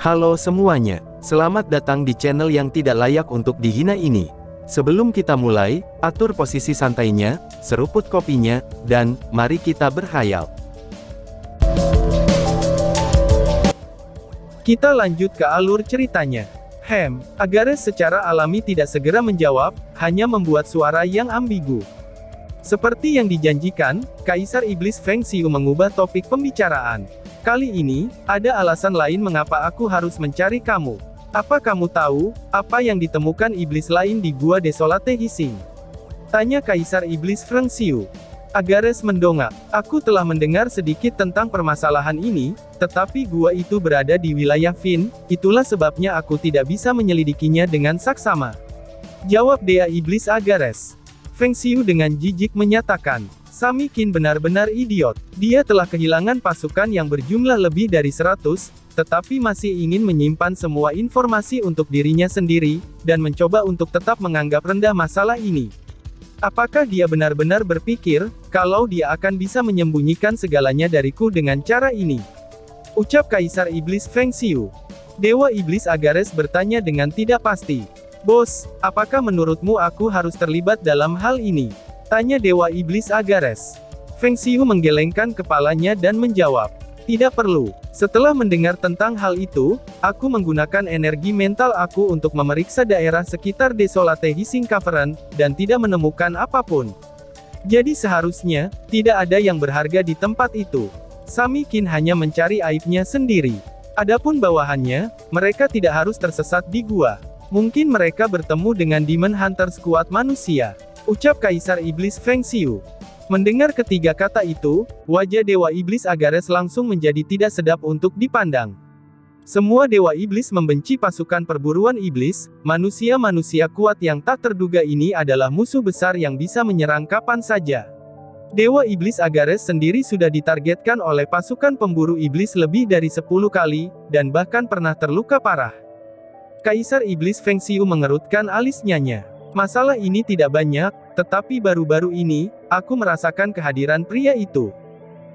Halo semuanya, selamat datang di channel yang tidak layak untuk dihina ini. Sebelum kita mulai, atur posisi santainya, seruput kopinya, dan mari kita berkhayal. Kita lanjut ke alur ceritanya. Agares secara alami tidak segera menjawab, hanya membuat suara yang ambigu. Seperti yang dijanjikan, Kaisar Iblis Feng Xiu mengubah topik pembicaraan. Kali ini, ada alasan lain mengapa aku harus mencari kamu. Apa kamu tahu, apa yang ditemukan iblis lain di Gua Desolate Hissing? Tanya Kaisar Iblis Feng Xiu. Agares mendongak. Aku telah mendengar sedikit tentang permasalahan ini, tetapi gua itu berada di wilayah Fin, itulah sebabnya aku tidak bisa menyelidikinya dengan saksama. Jawab Dea Iblis Agares. Feng Xiu dengan jijik menyatakan, Sami Qin benar-benar idiot. Dia telah kehilangan pasukan yang berjumlah lebih dari 100, tetapi masih ingin menyimpan semua informasi untuk dirinya sendiri, dan mencoba untuk tetap menganggap rendah masalah ini. Apakah dia benar-benar berpikir, kalau dia akan bisa menyembunyikan segalanya dariku dengan cara ini? Ucap Kaisar Iblis Feng Xiu. Dewa Iblis Agares bertanya dengan tidak pasti. Bos, apakah menurutmu aku harus terlibat dalam hal ini? Tanya Dewa Iblis Agares. Feng Xiu menggelengkan kepalanya dan menjawab. Tidak perlu. Setelah mendengar tentang hal itu, aku menggunakan energi mental aku untuk memeriksa daerah sekitar Desolate Hissing Cavern, dan tidak menemukan apapun. Jadi seharusnya, tidak ada yang berharga di tempat itu. Sami Qin hanya mencari aibnya sendiri. Adapun bawahannya, mereka tidak harus tersesat di gua. Mungkin mereka bertemu dengan Demon Hunter Squad manusia. Ucap Kaisar Iblis Feng Xiu. Mendengar ketiga kata itu, wajah Dewa Iblis Agares langsung menjadi tidak sedap untuk dipandang. Semua Dewa Iblis membenci pasukan perburuan iblis, manusia-manusia kuat yang tak terduga ini adalah musuh besar yang bisa menyerang kapan saja. Dewa Iblis Agares sendiri sudah ditargetkan oleh pasukan pemburu iblis lebih dari 10 kali, dan bahkan pernah terluka parah. Kaisar Iblis Feng Xiu mengerutkan alisnya. Masalah ini tidak banyak, tetapi baru-baru ini, aku merasakan kehadiran pria itu.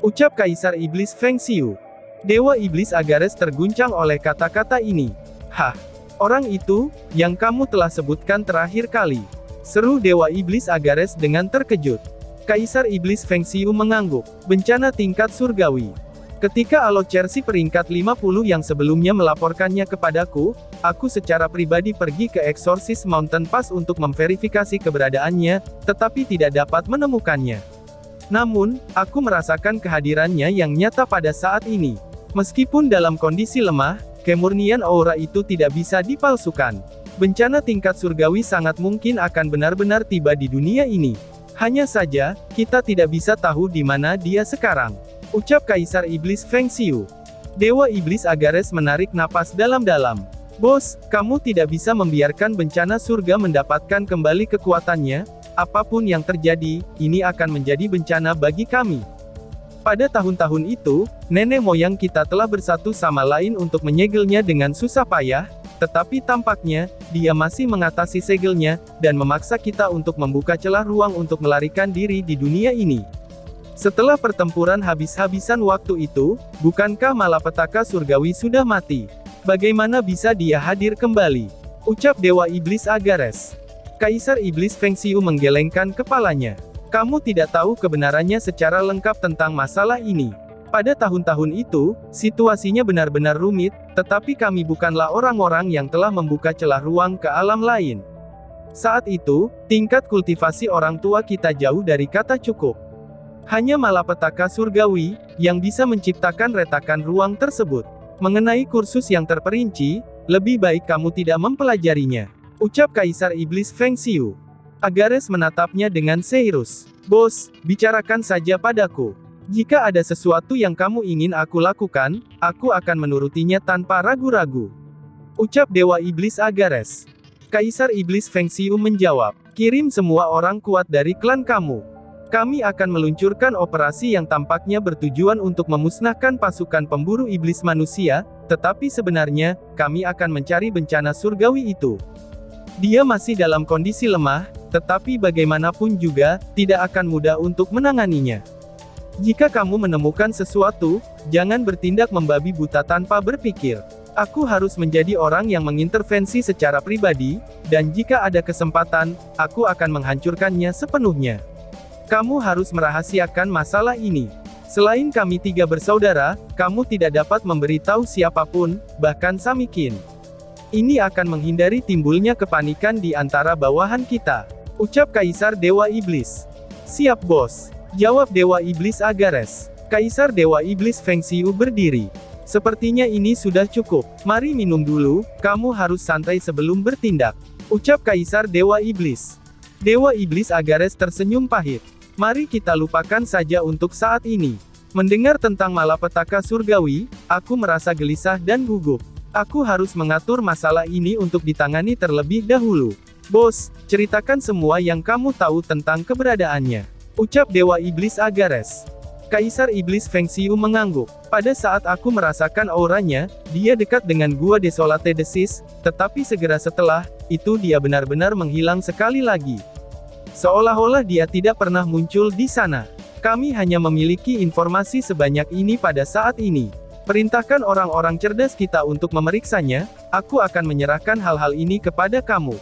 Ucap Kaisar Iblis Feng Xiu. Dewa Iblis Agares terguncang oleh kata-kata ini. Hah? Orang itu, yang kamu telah sebutkan terakhir kali. Seru Dewa Iblis Agares dengan terkejut. Kaisar Iblis Feng Xiu mengangguk. Bencana tingkat surgawi. Ketika Alocersi peringkat 50 yang sebelumnya melaporkannya kepadaku, aku secara pribadi pergi ke Exorcist Mountain Pass untuk memverifikasi keberadaannya, tetapi tidak dapat menemukannya. Namun, aku merasakan kehadirannya yang nyata pada saat ini. Meskipun dalam kondisi lemah, kemurnian aura itu tidak bisa dipalsukan. Bencana tingkat surgawi sangat mungkin akan benar-benar tiba di dunia ini. Hanya saja, kita tidak bisa tahu di mana dia sekarang. Ucap Kaisar Iblis Feng Xiu. Dewa Iblis Agares menarik napas dalam-dalam. Bos, kamu tidak bisa membiarkan bencana surga mendapatkan kembali kekuatannya. Apapun yang terjadi, ini akan menjadi bencana bagi kami. Pada tahun-tahun itu, nenek moyang kita telah bersatu sama lain untuk menyegelnya dengan susah payah, tetapi tampaknya, dia masih mengatasi segelnya, dan memaksa kita untuk membuka celah ruang untuk melarikan diri di dunia ini. Setelah pertempuran habis-habisan waktu itu, bukankah malapetaka surgawi sudah mati? Bagaimana bisa dia hadir kembali? Ucap Dewa Iblis Agares. Kaisar Iblis Feng Xiu menggelengkan kepalanya. Kamu tidak tahu kebenarannya secara lengkap tentang masalah ini. Pada tahun-tahun itu, situasinya benar-benar rumit, tetapi kami bukanlah orang-orang yang telah membuka celah ruang ke alam lain. Saat itu, tingkat kultivasi orang tua kita jauh dari kata cukup. Hanya malapetaka surgawi, yang bisa menciptakan retakan ruang tersebut. Mengenai kursus yang terperinci, lebih baik kamu tidak mempelajarinya. Ucap Kaisar Iblis Feng Xiu. Agares menatapnya dengan serius. Bos, bicarakan saja padaku. Jika ada sesuatu yang kamu ingin aku lakukan, aku akan menurutinya tanpa ragu-ragu. Ucap Dewa Iblis Agares. Kaisar Iblis Feng Xiu menjawab. Kirim semua orang kuat dari klan kamu. Kami akan meluncurkan operasi yang tampaknya bertujuan untuk memusnahkan pasukan pemburu iblis manusia, tetapi sebenarnya, kami akan mencari bencana surgawi itu. Dia masih dalam kondisi lemah, tetapi bagaimanapun juga, tidak akan mudah untuk menanganinya. Jika kamu menemukan sesuatu, jangan bertindak membabi buta tanpa berpikir. Aku harus menjadi orang yang mengintervensi secara pribadi, dan jika ada kesempatan, aku akan menghancurkannya sepenuhnya. Kamu harus merahasiakan masalah ini. Selain kami 3 bersaudara, kamu tidak dapat memberitahu siapapun, bahkan Samikin. Ini akan menghindari timbulnya kepanikan di antara bawahan kita. Ucap Kaisar Dewa Iblis. Siap bos. Jawab Dewa Iblis Agares. Kaisar Dewa Iblis Feng Xiu berdiri. Sepertinya ini sudah cukup. Mari minum dulu, kamu harus santai sebelum bertindak. Ucap Kaisar Dewa Iblis. Dewa Iblis Agares tersenyum pahit. Mari kita lupakan saja untuk saat ini. Mendengar tentang malapetaka surgawi, aku merasa gelisah dan gugup. Aku harus mengatur masalah ini untuk ditangani terlebih dahulu. Bos, ceritakan semua yang kamu tahu tentang keberadaannya. Ucap Dewa Iblis Agares. Kaisar Iblis Feng Xiu mengangguk. Pada saat aku merasakan auranya, dia dekat dengan Gua Desolate Desis, tetapi segera setelah itu dia benar-benar menghilang sekali lagi. Seolah-olah dia tidak pernah muncul di sana. Kami hanya memiliki informasi sebanyak ini pada saat ini. Perintahkan orang-orang cerdas kita untuk memeriksanya, aku akan menyerahkan hal-hal ini kepada kamu.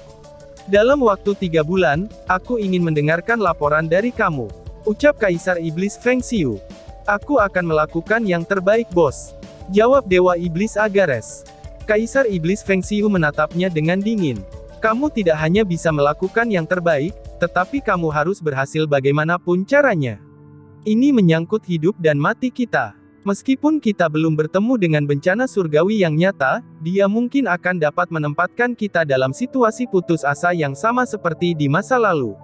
Dalam waktu 3 bulan, aku ingin mendengarkan laporan dari kamu. Ucap Kaisar Iblis Feng Xiu. Aku akan melakukan yang terbaik bos. Jawab Dewa Iblis Agares. Kaisar Iblis Feng Xiu menatapnya dengan dingin. Kamu tidak hanya bisa melakukan yang terbaik, tetapi kamu harus berhasil bagaimanapun caranya. Ini menyangkut hidup dan mati kita. Meskipun kita belum bertemu dengan bencana surgawi yang nyata, dia mungkin akan dapat menempatkan kita dalam situasi putus asa yang sama seperti di masa lalu.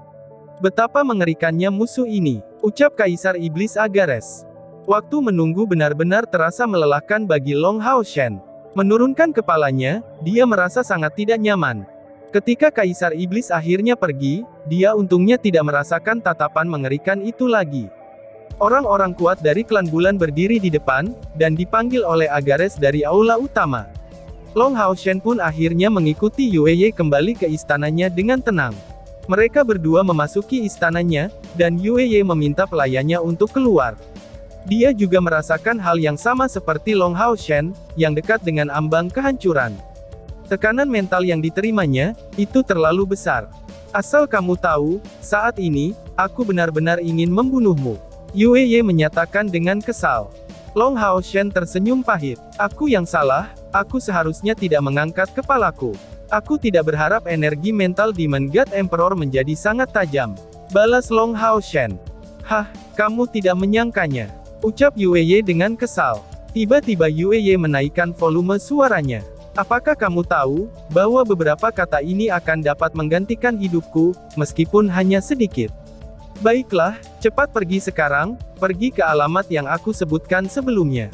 Betapa mengerikannya musuh ini, ucap Kaisar Iblis Agares. Waktu menunggu benar-benar terasa melelahkan bagi Long Hao Shen. Menurunkan kepalanya, dia merasa sangat tidak nyaman. Ketika Kaisar Iblis akhirnya pergi, dia untungnya tidak merasakan tatapan mengerikan itu lagi. Orang-orang kuat dari klan bulan berdiri di depan, dan dipanggil oleh Agares dari aula utama. Long Hao Shen pun akhirnya mengikuti Yueye kembali ke istananya dengan tenang. Mereka berdua memasuki istananya, dan Yueye meminta pelayannya untuk keluar. Dia juga merasakan hal yang sama seperti Long Hao Shen, yang dekat dengan ambang kehancuran. Tekanan mental yang diterimanya, itu terlalu besar. Asal kamu tahu, saat ini, aku benar-benar ingin membunuhmu. Yueye menyatakan dengan kesal. Long Hao Shen tersenyum pahit. Aku yang salah, aku seharusnya tidak mengangkat kepalaku. Aku tidak berharap energi mental Demon God Emperor menjadi sangat tajam. Balas Long Hao Shen. Hah, kamu tidak menyangkanya. Ucap Yueye dengan kesal. Tiba-tiba Yueye menaikkan volume suaranya. Apakah kamu tahu, bahwa beberapa kata ini akan dapat menggantikan hidupku, meskipun hanya sedikit? Baiklah, cepat pergi sekarang, pergi ke alamat yang aku sebutkan sebelumnya.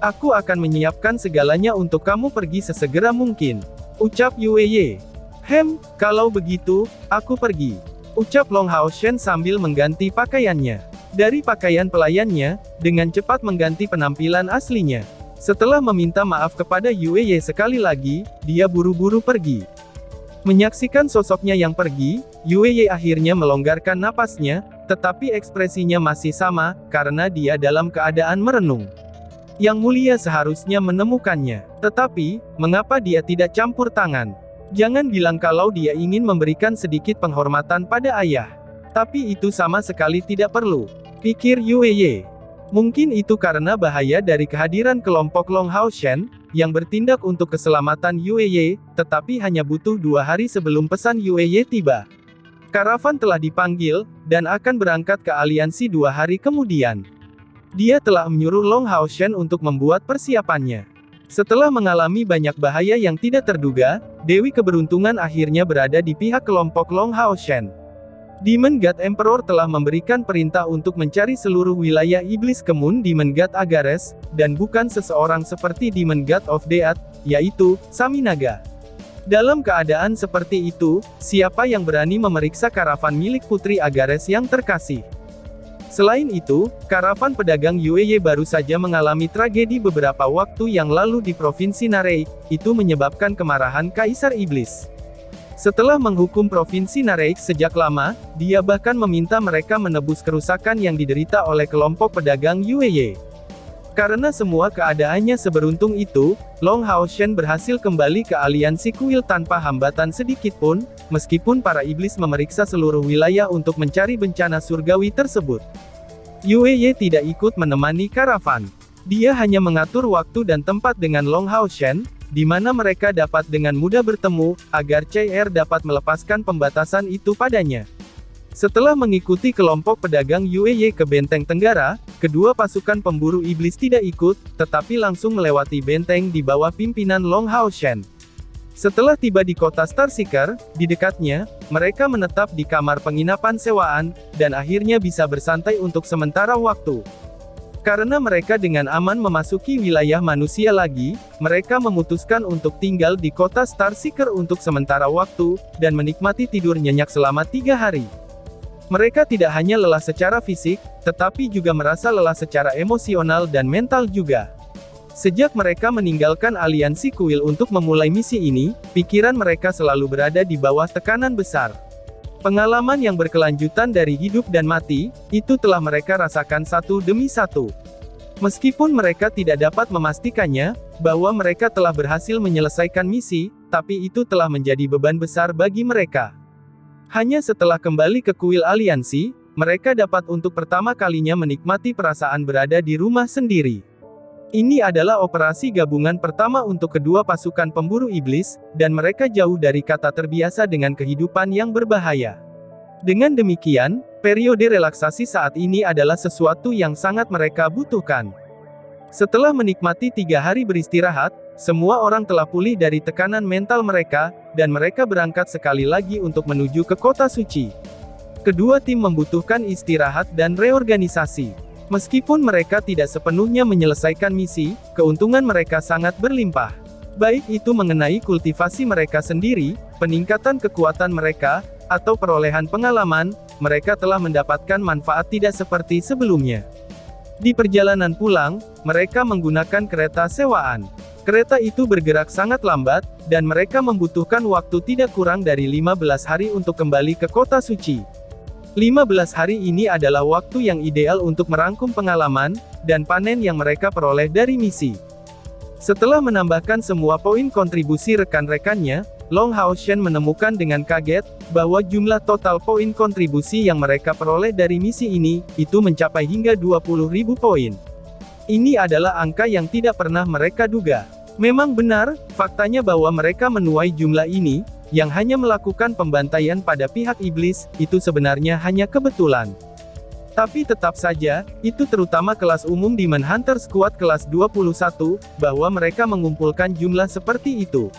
Aku akan menyiapkan segalanya untuk kamu pergi sesegera mungkin. Ucap Yueye. Kalau begitu, aku pergi. Ucap Long Hao Shen sambil mengganti pakaiannya. Dari pakaian pelayannya, dengan cepat mengganti penampilan aslinya. Setelah meminta maaf kepada Yueye sekali lagi, dia buru-buru pergi. Menyaksikan sosoknya yang pergi, Yueye akhirnya melonggarkan napasnya, tetapi ekspresinya masih sama, karena dia dalam keadaan merenung. Yang mulia seharusnya menemukannya. Tetapi, mengapa dia tidak campur tangan? Jangan bilang kalau dia ingin memberikan sedikit penghormatan pada ayah. Tapi itu sama sekali tidak perlu. Pikir Yueye. Mungkin itu karena bahaya dari kehadiran kelompok Long Hao Shen, yang bertindak untuk keselamatan Yueye, tetapi hanya butuh 2 hari sebelum pesan Yueye tiba. Karavan telah dipanggil, dan akan berangkat ke aliansi 2 hari kemudian. Dia telah menyuruh Long Hao Shen untuk membuat persiapannya. Setelah mengalami banyak bahaya yang tidak terduga, Dewi Keberuntungan akhirnya berada di pihak kelompok Long Hao Shen. Demon God Emperor telah memberikan perintah untuk mencari seluruh wilayah iblis kemun Demon God Agares, dan bukan seseorang seperti Demon God of Death, yaitu Saminaga. Dalam keadaan seperti itu, siapa yang berani memeriksa karavan milik Putri Agares yang terkasih? Selain itu, karavan pedagang Yueye baru saja mengalami tragedi beberapa waktu yang lalu di Provinsi Narei, itu menyebabkan kemarahan Kaisar Iblis. Setelah menghukum Provinsi Narei sejak lama, dia bahkan meminta mereka menebus kerusakan yang diderita oleh kelompok pedagang Yueye. Karena semua keadaannya seberuntung itu, Long Hao Shen berhasil kembali ke aliansi kuil tanpa hambatan sedikitpun, meskipun para iblis memeriksa seluruh wilayah untuk mencari bencana surgawi tersebut. Yue Ye tidak ikut menemani karavan. Dia hanya mengatur waktu dan tempat dengan Long Hao Shen, di mana mereka dapat dengan mudah bertemu, agar CR dapat melepaskan pembatasan itu padanya. Setelah mengikuti kelompok pedagang Yue Ye ke benteng Tenggara, kedua pasukan pemburu iblis tidak ikut, tetapi langsung melewati benteng di bawah pimpinan Long Hao Shen. Setelah tiba di kota Starseeker, di dekatnya, mereka menetap di kamar penginapan sewaan, dan akhirnya bisa bersantai untuk sementara waktu. Karena mereka dengan aman memasuki wilayah manusia lagi, mereka memutuskan untuk tinggal di kota Starseeker untuk sementara waktu, dan menikmati tidur nyenyak selama 3 hari. Mereka tidak hanya lelah secara fisik, tetapi juga merasa lelah secara emosional dan mental juga. Sejak mereka meninggalkan aliansi kuil untuk memulai misi ini, pikiran mereka selalu berada di bawah tekanan besar. Pengalaman yang berkelanjutan dari hidup dan mati, itu telah mereka rasakan satu demi satu. Meskipun mereka tidak dapat memastikannya, bahwa mereka telah berhasil menyelesaikan misi, tapi itu telah menjadi beban besar bagi mereka. Hanya setelah kembali ke kuil aliansi, mereka dapat untuk pertama kalinya menikmati perasaan berada di rumah sendiri. Ini adalah operasi gabungan pertama untuk kedua pasukan pemburu iblis, dan mereka jauh dari kata terbiasa dengan kehidupan yang berbahaya. Dengan demikian, periode relaksasi saat ini adalah sesuatu yang sangat mereka butuhkan. Setelah menikmati 3 hari beristirahat, semua orang telah pulih dari tekanan mental mereka, dan mereka berangkat sekali lagi untuk menuju ke kota suci. Kedua tim membutuhkan istirahat dan reorganisasi. Meskipun mereka tidak sepenuhnya menyelesaikan misi, keuntungan mereka sangat berlimpah. Baik itu mengenai kultivasi mereka sendiri, peningkatan kekuatan mereka, atau perolehan pengalaman, mereka telah mendapatkan manfaat tidak seperti sebelumnya. Di perjalanan pulang, mereka menggunakan kereta sewaan. Kereta itu bergerak sangat lambat, dan mereka membutuhkan waktu tidak kurang dari 15 hari untuk kembali ke kota suci. 15 hari ini adalah waktu yang ideal untuk merangkum pengalaman, dan panen yang mereka peroleh dari misi. Setelah menambahkan semua poin kontribusi rekan-rekannya, Long Hao Shen menemukan dengan kaget, bahwa jumlah total poin kontribusi yang mereka peroleh dari misi ini, itu mencapai hingga 20.000 poin. Ini adalah angka yang tidak pernah mereka duga. Memang benar, faktanya bahwa mereka menuai jumlah ini, yang hanya melakukan pembantaian pada pihak iblis, itu sebenarnya hanya kebetulan. Tapi tetap saja, itu terutama kelas umum Demon Hunter Squad kelas 21, bahwa mereka mengumpulkan jumlah seperti itu.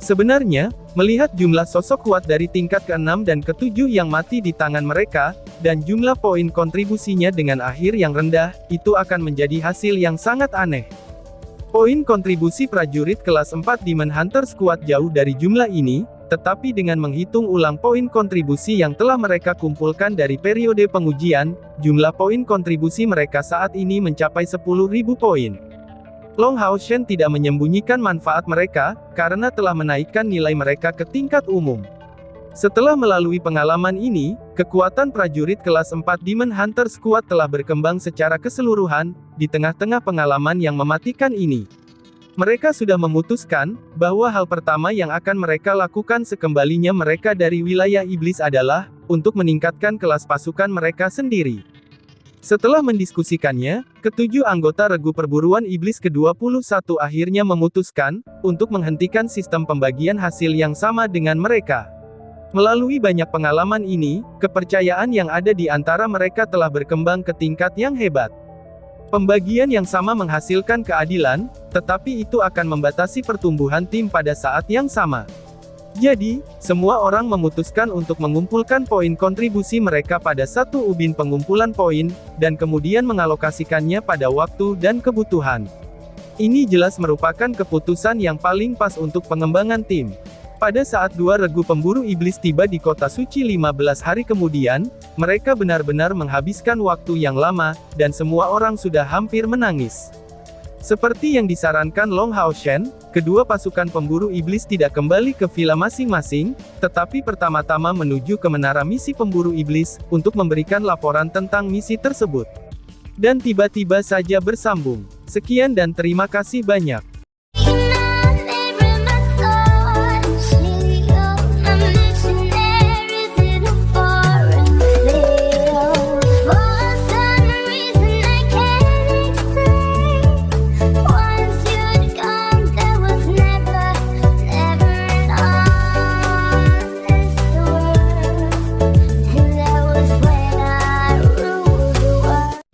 Sebenarnya, melihat jumlah sosok kuat dari tingkat ke-6 dan ke-7 yang mati di tangan mereka, dan jumlah poin kontribusinya dengan akhir yang rendah, itu akan menjadi hasil yang sangat aneh. Poin kontribusi prajurit kelas 4 Demon Hunter Squad jauh dari jumlah ini, tetapi dengan menghitung ulang poin kontribusi yang telah mereka kumpulkan dari periode pengujian, jumlah poin kontribusi mereka saat ini mencapai 10.000 poin. Long Hao Shen tidak menyembunyikan manfaat mereka, karena telah menaikkan nilai mereka ke tingkat umum. Setelah melalui pengalaman ini, kekuatan prajurit kelas 4 Demon Hunter Squad telah berkembang secara keseluruhan, di tengah-tengah pengalaman yang mematikan ini. Mereka sudah memutuskan, bahwa hal pertama yang akan mereka lakukan sekembalinya mereka dari wilayah iblis adalah, untuk meningkatkan kelas pasukan mereka sendiri. Setelah mendiskusikannya, ketujuh anggota regu perburuan iblis ke-21 akhirnya memutuskan, untuk menghentikan sistem pembagian hasil yang sama dengan mereka. Melalui banyak pengalaman ini, kepercayaan yang ada di antara mereka telah berkembang ke tingkat yang hebat. Pembagian yang sama menghasilkan keadilan, tetapi itu akan membatasi pertumbuhan tim pada saat yang sama. Jadi, semua orang memutuskan untuk mengumpulkan poin kontribusi mereka pada satu ubin pengumpulan poin, dan kemudian mengalokasikannya pada waktu dan kebutuhan. Ini jelas merupakan keputusan yang paling pas untuk pengembangan tim. Pada saat dua regu pemburu iblis tiba di kota suci 15 hari kemudian, mereka benar-benar menghabiskan waktu yang lama, dan semua orang sudah hampir menangis. Seperti yang disarankan Long Hao Shen, kedua pasukan pemburu iblis tidak kembali ke villa masing-masing, tetapi pertama-tama menuju ke menara misi pemburu iblis, untuk memberikan laporan tentang misi tersebut. Dan tiba-tiba saja bersambung. Sekian dan terima kasih banyak.